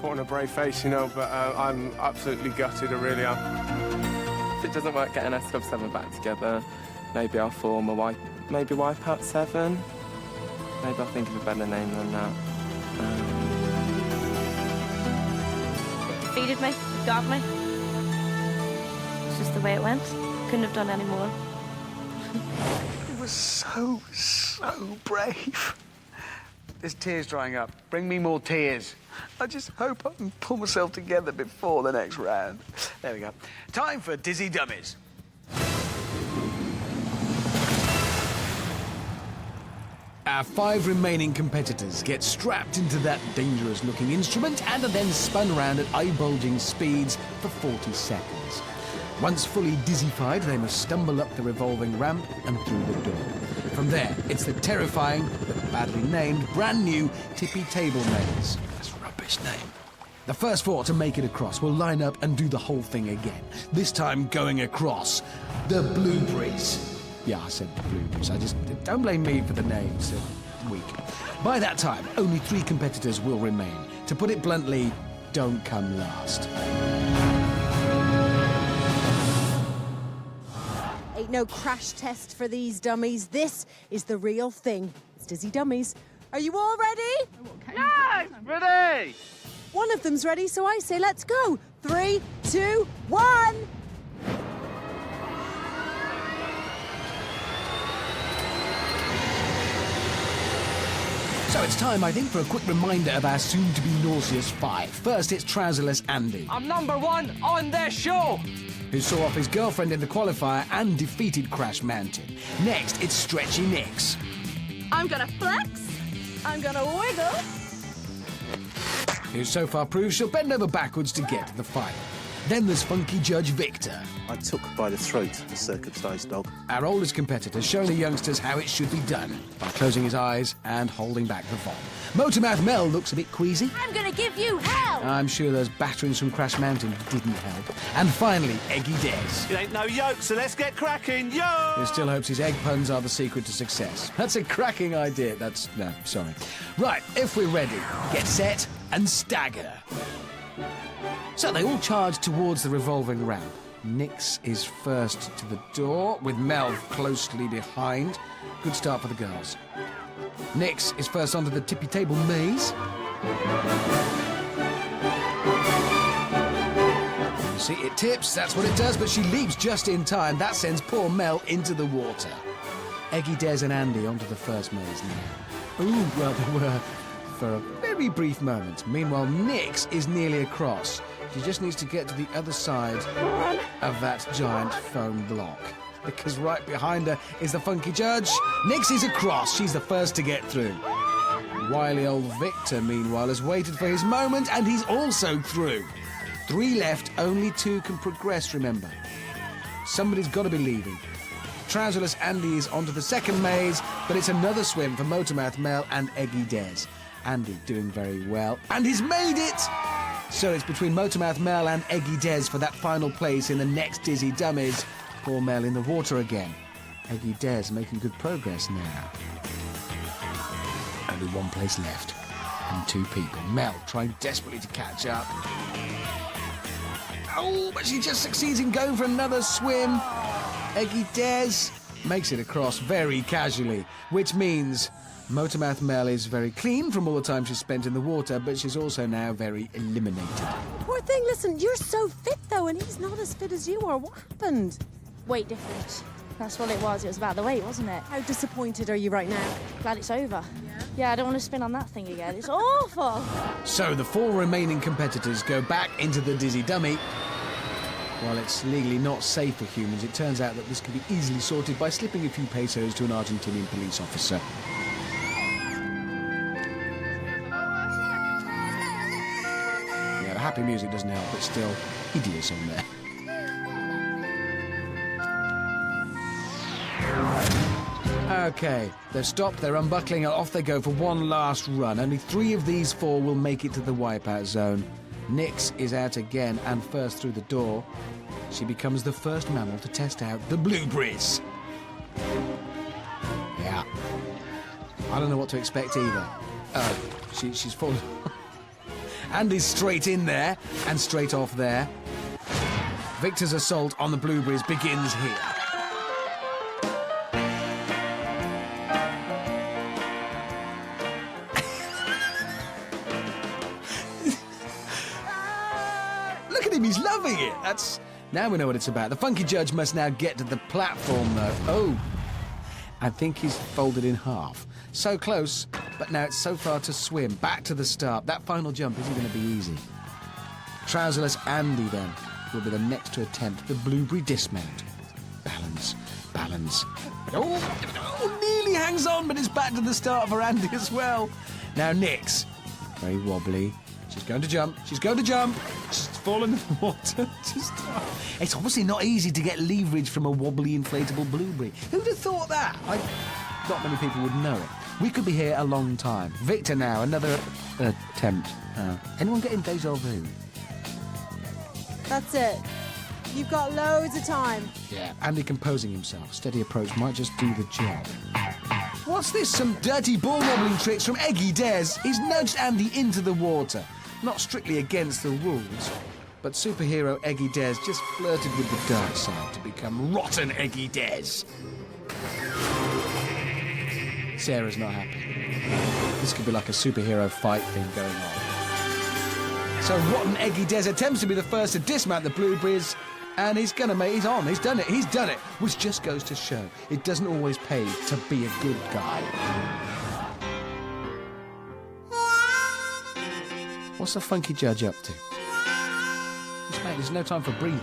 put on a brave face, you know, but I'm absolutely gutted, I really am. If it doesn't work getting S Club 7 back together, maybe I'll form maybe Wipeout 7. Maybe I'll think of a better name than that. Defeated me, you got me. It's just the way it went. Couldn't have done any more. It was so brave. There's tears drying up. Bring me more tears. I just hope I can pull myself together before the next round. There we go. Time for Dizzy Dummies. Our 5 remaining competitors get strapped into that dangerous-looking instrument and are then spun around at eye-bulging speeds for 40 seconds. Once fully dizzified, they must stumble up the revolving ramp and through the door. From there, it's the terrifying, but badly named, brand-new Tippy Table Maze. That's a rubbish name. The first 4 to make it across will line up and do the whole thing again, this time going across the Blueberries. Yeah, I said Blueberries. Don't blame me for the names. Weak. By that time, only 3 competitors will remain. To put it bluntly, don't come last. Ain't no crash test for these dummies. This is the real thing. It's Dizzy Dummies. Are you all ready? Yes! Ready! One of them's ready, so I say let's go. 3, 2, 1. So it's time, I think, for a quick reminder of our soon-to-be nauseous 5. First, it's trouserless Andy, I'm number 1 on their show. who saw off his girlfriend in the qualifier and defeated Crash Mountain. Next, it's Stretchy Nix, I'm gonna flex. I'm gonna wiggle. who so far proves she'll bend over backwards to get to the final. Then there's Funky Judge Victor, I took by the throat the circumcised dog. our oldest competitor, showing the youngsters how it should be done by closing his eyes and holding back the vom. Motormouth Mel looks a bit queasy. I'm gonna give you hell. I'm sure those batterings from Crash Mountain didn't help. And finally, Eggy Des, It ain't no yoke, so let's get cracking, yo! who still hopes his egg puns are the secret to success. That's a cracking idea. No, sorry. Right, if we're ready, get set and stagger. So they all charge towards the revolving ramp. Nix is first to the door, with Mel closely behind. Good start for the girls. Nix is first onto the tippy table maze. You see, it tips, that's what it does, but she leaps just in time. That sends poor Mel into the water. Eggy, Des and Andy onto the first maze now. Ooh, well, they were for a very brief moment. Meanwhile, Nix is nearly across. She just needs to get to the other side of that giant foam block, because right behind her is the Funky Judge. Nix is across. She's the first to get through. Wily old Victor, meanwhile, has waited for his moment, and he's also through. 3 left, only 2 can progress, remember. Somebody's got to be leaving. Trouserless Andy is onto the second maze, but it's another swim for Motormouth Mel and Eggy Des. Andy doing very well, and he's made it! So it's between Motormouth Mel and Eggy Des for that final place in the next Dizzy Dummies. Poor Mel in the water again. Eggy Des making good progress now. Only 1 place left, and 2 people. Mel trying desperately to catch up. Oh, but she just succeeds in going for another swim. Eggy Des makes it across very casually, which means Motormouth Mel is very clean from all the time she's spent in the water, but she's also now very eliminated. Poor thing, listen, you're so fit though, and he's not as fit as you are. What happened? Weight difference. That's what it was. It was about the weight, wasn't it? How disappointed are you right now? Glad it's over. Yeah, I don't want to spin on that thing again. It's awful. So the 4 remaining competitors go back into the Dizzy Dummy. While it's legally not safe for humans, it turns out that this can be easily sorted by slipping a few pesos to an Argentinian police officer. Yeah, the happy music doesn't help, but still, hideous on there. Okay, they've stopped, they're unbuckling, and off they go for one last run. Only 3 of these 4 will make it to the wipeout zone. Nix is out again and first through the door. She becomes the first mammal to test out the blueberries. Yeah. I don't know what to expect either. Oh, she's fallen. Andy's straight in there and straight off there. Victor's assault on the blueberries begins here. look at him, he's loving it. Now we know what it's about. The funky judge must now get to the platform, though. Oh, I think he's folded in half. So close, but now it's so far to swim. Back to the start. That final jump isn't going to be easy. Trouserless Andy, then, will be the next to attempt the blueberry dismount. Balance. Oh, nearly hangs on, but it's back to the start for Andy as well. Now Nix, very wobbly. She's going to jump. She's fallen in the water. It's obviously not easy to get leverage from a wobbly inflatable blueberry. Who'd have thought that? Not many people would know it. We could be here a long time. Victor now, another attempt. Anyone getting deja vu? That's it. You've got loads of time. Yeah, Andy composing himself. Steady approach might just do the job. What's this? Some dirty ball wobbling tricks from Eggy Des. He's nudged Andy into the water. Not strictly against the rules, but superhero Eggy Des just flirted with the dark side to become rotten Eggy Des. Sarah's not happy. This could be like a superhero fight thing going on. So rotten Eggy Des attempts to be the first to dismount the blueberries, and he's done it, which just goes to show it doesn't always pay to be a good guy. What's the funky judge up to? There's no time for breather.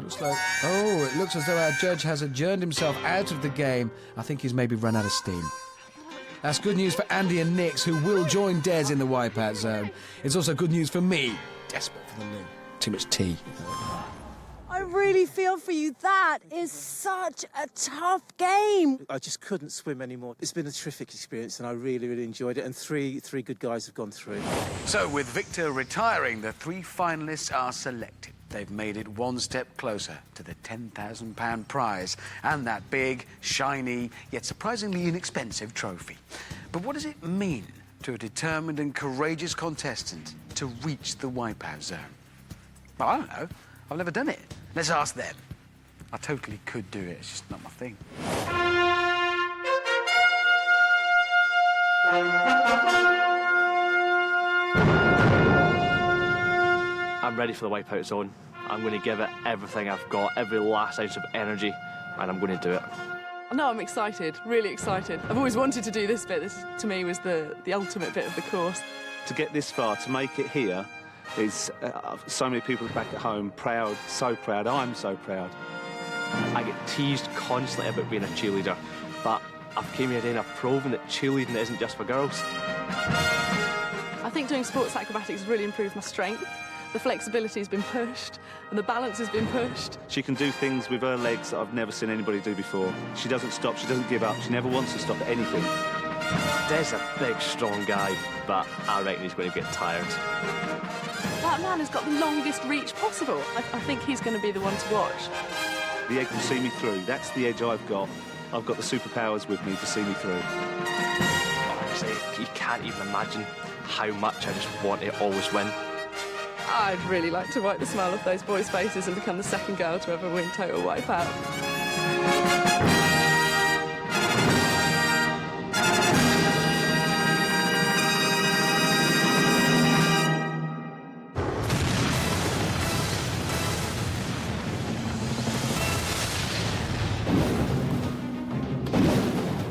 It looks as though our judge has adjourned himself out of the game. I think he's maybe run out of steam. That's good news for Andy and Nix, who will join Des in the Wipeout zone. It's also good news for me, desperate for the loo. Too much tea. I really feel for you. That is such a tough game. I just couldn't swim anymore. It's been a terrific experience and I really, really enjoyed it. And three good guys have gone through. So with Victor retiring, the 3 finalists are selected. They've made it one step closer to the £10,000 prize and that big, shiny, yet surprisingly inexpensive trophy. But what does it mean to a determined and courageous contestant to reach the Wipeout zone? Well, I don't know. I've never done it. Let's ask them. I totally could do it. It's just not my thing. I'm ready for the Wipeout zone. I'm going to give it everything I've got, every last ounce of energy, and I'm going to do it. No, I'm excited, really excited. I've always wanted to do this bit. This, to me, was the ultimate bit of the course. To get this far, to make it here, is so many people back at home proud, so proud. I'm so proud. I get teased constantly about being a cheerleader, but I've came here today and I've proven that cheerleading isn't just for girls. I think doing sports acrobatics has really improved my strength. The flexibility has been pushed, and the balance has been pushed. She can do things with her legs that I've never seen anybody do before. She doesn't stop, she doesn't give up, she never wants to stop at anything. Des a big, strong guy, but I reckon he's going to get tired. That man has got the longest reach possible. I think he's going to be the one to watch. The egg will see me through. That's the edge I've got. I've got the superpowers with me to see me through. Honestly, you can't even imagine how much I just want to always win. I'd really like to wipe the smile off those boys' faces and become the second girl to ever win Total Wipeout.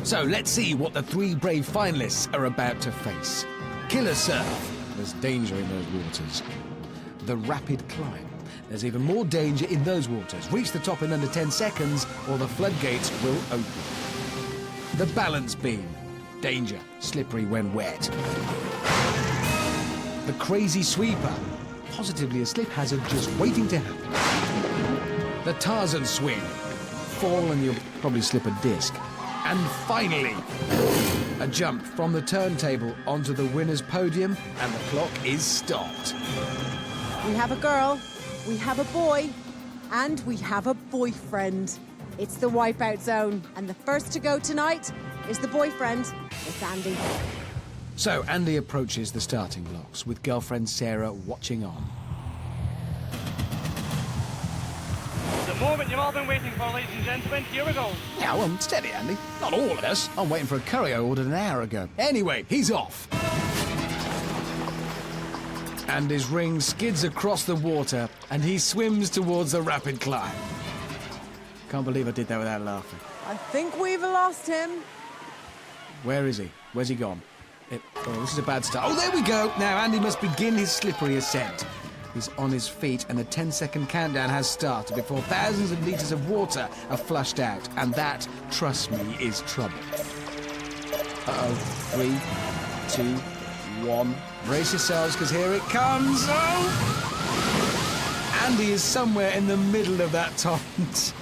So let's see what the 3 brave finalists are about to face. Killer surf. There's danger in those waters. The rapid climb. There's even more danger in those waters. Reach the top in under 10 seconds or the floodgates will open. The balance beam. Danger. Slippery when wet. The crazy sweeper. Positively a slip hazard just waiting to happen. The Tarzan swing. Fall and you'll probably slip a disc. And finally, a jump from the turntable onto the winner's podium, and the clock is stopped. We have a girl, we have a boy, and we have a boyfriend. It's the Wipeout zone, and the first to go tonight is the boyfriend. It's Andy. So Andy approaches the starting blocks with girlfriend Sarah watching on. The moment you've all been waiting for, ladies and gentlemen, here we go. Yeah, well, steady, Andy. Not all of us. I'm waiting for a curry I ordered an hour ago. Anyway, he's off. And his ring skids across the water, and he swims towards the rapid climb. Can't believe I did that without laughing. I think we've lost him. Where is he? Where's he gone? Oh, this is a bad start. Oh, there we go! Now Andy must begin his slippery ascent. He's on his feet, and the 10-second countdown has started before thousands of litres of water are flushed out. And that, trust me, is trouble. Uh-oh. 3, 2, 1. Brace yourselves, because here it comes. Oh! Andy is somewhere in the middle of that torrent.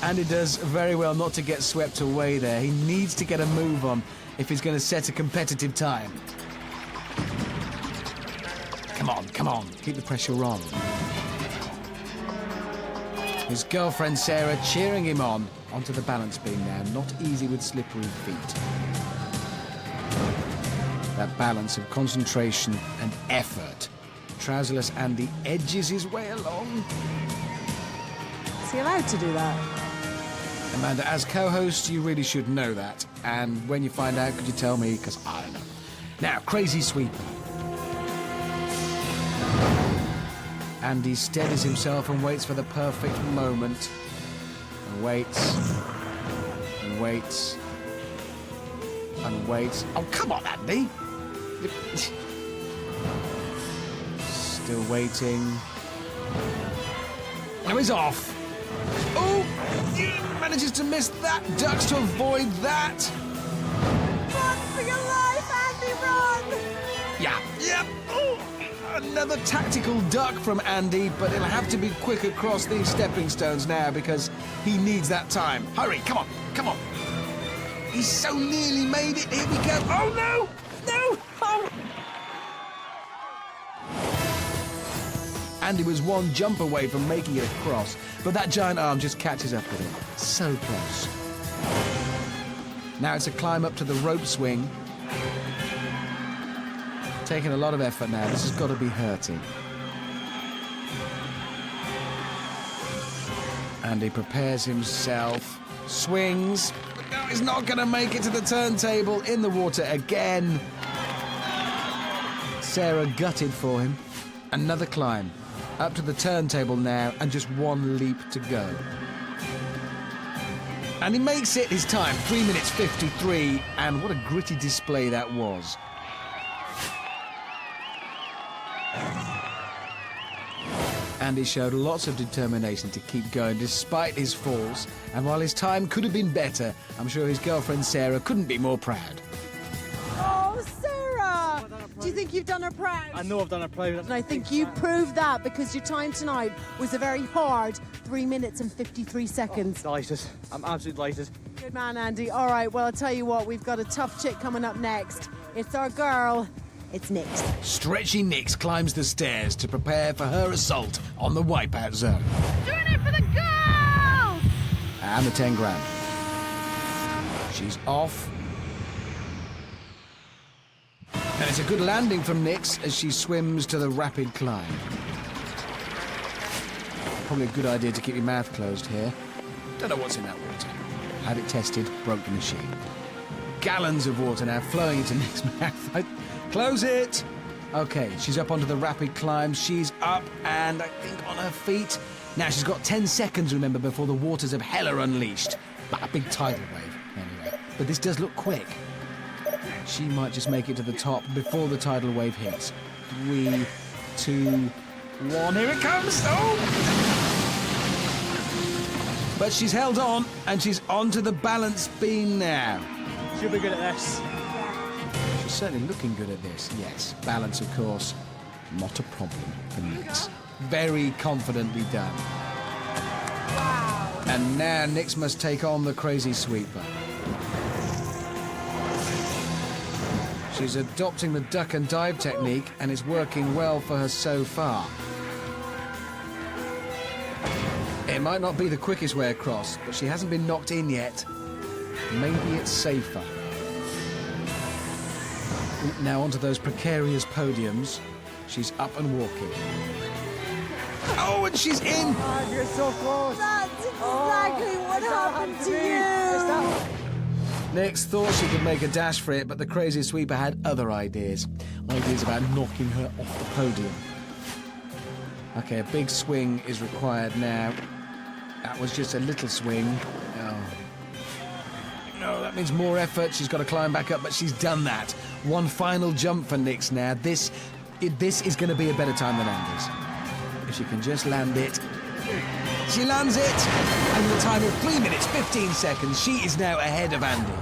Andy does very well not to get swept away there. He needs to get a move on if he's going to set a competitive time. Come on, come on. Keep the pressure on. His girlfriend Sarah cheering him on onto the balance beam now. Not easy with slippery feet. That balance of concentration and effort. Trouserless Andy edges his way along. Is he allowed to do that? Amanda, as co-host, you really should know that. And when you find out, could you tell me? Because I don't know. Now, crazy sweeper. Andy steadies himself and waits for the perfect moment. And waits. And waits. And waits. Oh, come on, Andy! Still waiting. Now he's off. Oh! He manages to miss that. Ducks to avoid that. Run for your life, Andy, run! Yeah. Yep. Oh, another tactical duck from Andy, but he'll have to be quick across these stepping stones now because he needs that time. Hurry, come on, come on. He's so nearly made it. Here we go. Oh, no! No! Oh! Andy was one jump away from making it across, but that giant arm just catches up with him. So close. Now it's a climb up to the rope swing. Taking a lot of effort now. This has got to be hurting. Andy prepares himself, swings, but no, he's not going to make it to the turntable. In the water again. Sarah gutted for him. Another climb. Up to the turntable now, and just one leap to go. And he makes it his time, 3 minutes 53, and what a gritty display that was. Andy showed lots of determination to keep going despite his falls, and while his time could have been better, I'm sure his girlfriend Sarah couldn't be more proud. Oh, Sarah! Do you think you've done her proud? I know I've done her proud. And I think you proved that because your time tonight was a very hard 3 minutes and 53 seconds. Delighted. I'm absolutely delighted. Good man, Andy. All right, well, I'll tell you what, we've got a tough chick coming up next. It's our girl. It's Nix. Stretchy Nix climbs the stairs to prepare for her assault on the Wipeout zone. Doing it for the girls! And the 10 grand. She's off. And it's a good landing from Nix as she swims to the rapid climb. Probably a good idea to keep your mouth closed here. Don't know what's in that water. Had it tested, broke the machine. Gallons of water now flowing into Nix's mouth. Close it! Okay, she's up onto the rapid climb. She's up and I think on her feet. Now she's got 10 seconds, remember, before the waters of hell are unleashed. But a big tidal wave, anyway. But this does look quick. She might just make it to the top before the tidal wave hits. 3, 2, 1. Here it comes! Oh! But she's held on, and she's onto the balance beam now. She'll be good at this. She's certainly looking good at this, yes. Balance, of course, not a problem for Nix. Very confidently done. Wow. And now Nix must take on the crazy sweeper. She's adopting the duck and dive technique, and it's working well for her so far. It might not be the quickest way across, but she hasn't been knocked in yet. Maybe it's safer. Now onto those precarious podiums. She's up and walking. Oh, and she's in! Oh, you're so close. That's exactly what happened to you. Nix thought she could make a dash for it, but the crazy sweeper had other ideas. Ideas about knocking her off the podium. Okay, a big swing is required now. That was just a little swing. Oh. No, that means more effort. She's got to climb back up, but she's done that. One final jump for Nix now. This is going to be a better time than Andy's. If she can just land it. She lands it! And in the time of 3 minutes, 15 seconds, she is now ahead of Andy.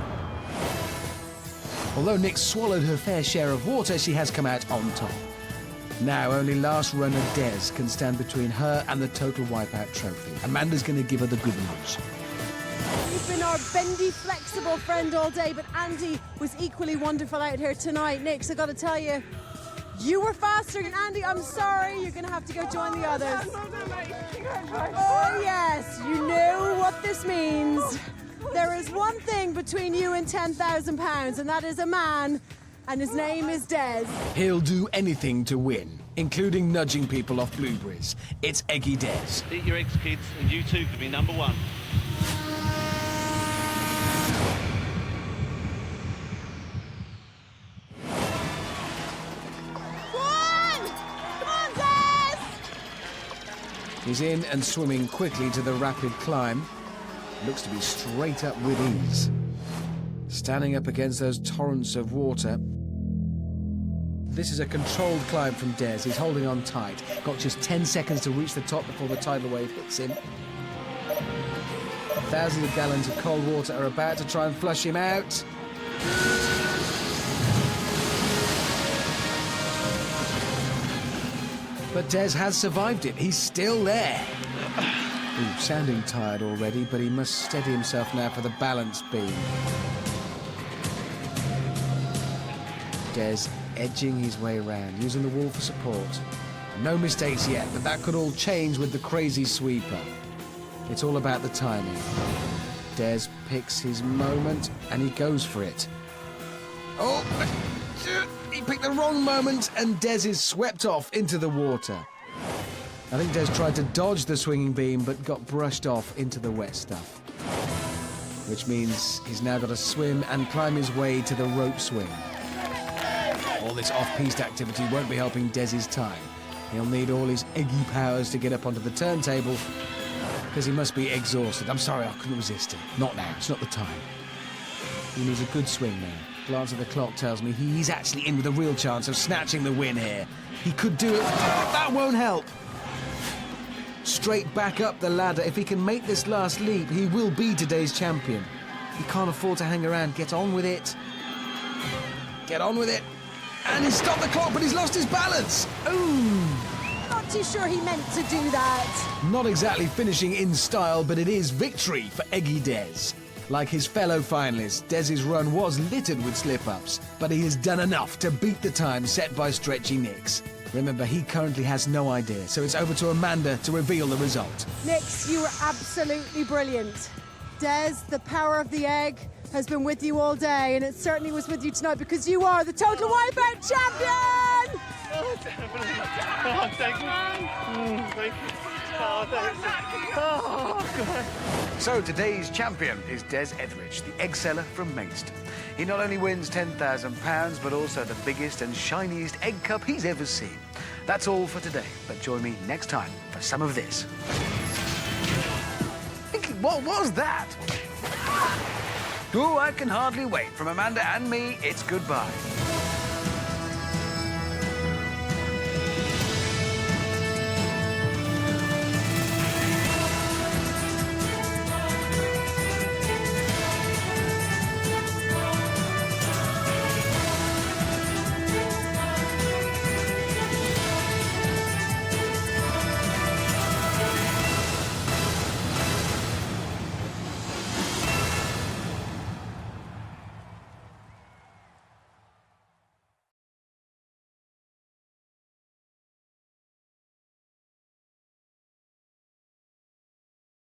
Although Nix swallowed her fair share of water, she has come out on top. Now, only last runner Des can stand between her and the total Wipeout trophy. Amanda's going to give her the good news. You've been our bendy, flexible friend all day, but Andy was equally wonderful out here tonight. Nix, I got to tell you, you were faster than Andy. I'm sorry, you're going to have to go join the others. Oh, yes, you know what this means. There is one thing between you and £10,000, and that is a man, and his name is Des. He'll do anything to win, including nudging people off blueberries. It's Eggy Des. Eat your eggs, kids, and you too could be number one. He's in and swimming quickly to the rapid climb. Looks to be straight up with ease. Standing up against those torrents of water. This is a controlled climb from Des. He's holding on tight. Got just 10 seconds to reach the top before the tidal wave hits him. Thousands of gallons of cold water are about to try and flush him out. But Des has survived it. He's still there. Ooh, sounding tired already, but he must steady himself now for the balance beam. Des edging his way around, using the wall for support. No mistakes yet, but that could all change with the crazy sweeper. It's all about the timing. Des picks his moment, and he goes for it. Oh! He picked the wrong moment, and Des is swept off into the water. I think Des tried to dodge the swinging beam, but got brushed off into the wet stuff. Which means he's now got to swim and climb his way to the rope swing. All this off-piste activity won't be helping Des's time. He'll need all his eggy powers to get up onto the turntable, because he must be exhausted. I'm sorry, I couldn't resist it. Not now, it's not the time. He needs a good swing now. Glance at the clock tells me he's actually in with a real chance of snatching the win here. He could do it. That won't help. Straight back up the ladder. If he can make this last leap, he will be today's champion. He can't afford to hang around. Get on with it. Get on with it. And he stopped the clock, but he's lost his balance. Ooh. Not too sure he meant to do that. Not exactly finishing in style, but it is victory for Eggy Des. Like his fellow finalists, Des's run was littered with slip-ups, but he has done enough to beat the time set by Stretchy Nix. Remember, he currently has no idea, so it's over to Amanda to reveal the result. Nix, you were absolutely brilliant. Des, the power of the egg has been with you all day, and it certainly was with you tonight because you are the Total Wipeout champion! Oh, definitely. Oh, thank you. Thank you. Oh, thanks. Oh, God. So today's champion is Des Etheridge, the egg seller from Maidstone. He not only wins £10,000, but also the biggest and shiniest egg cup he's ever seen. That's all for today, but join me next time for some of this. What was that? Oh, I can hardly wait. From Amanda and me, it's goodbye.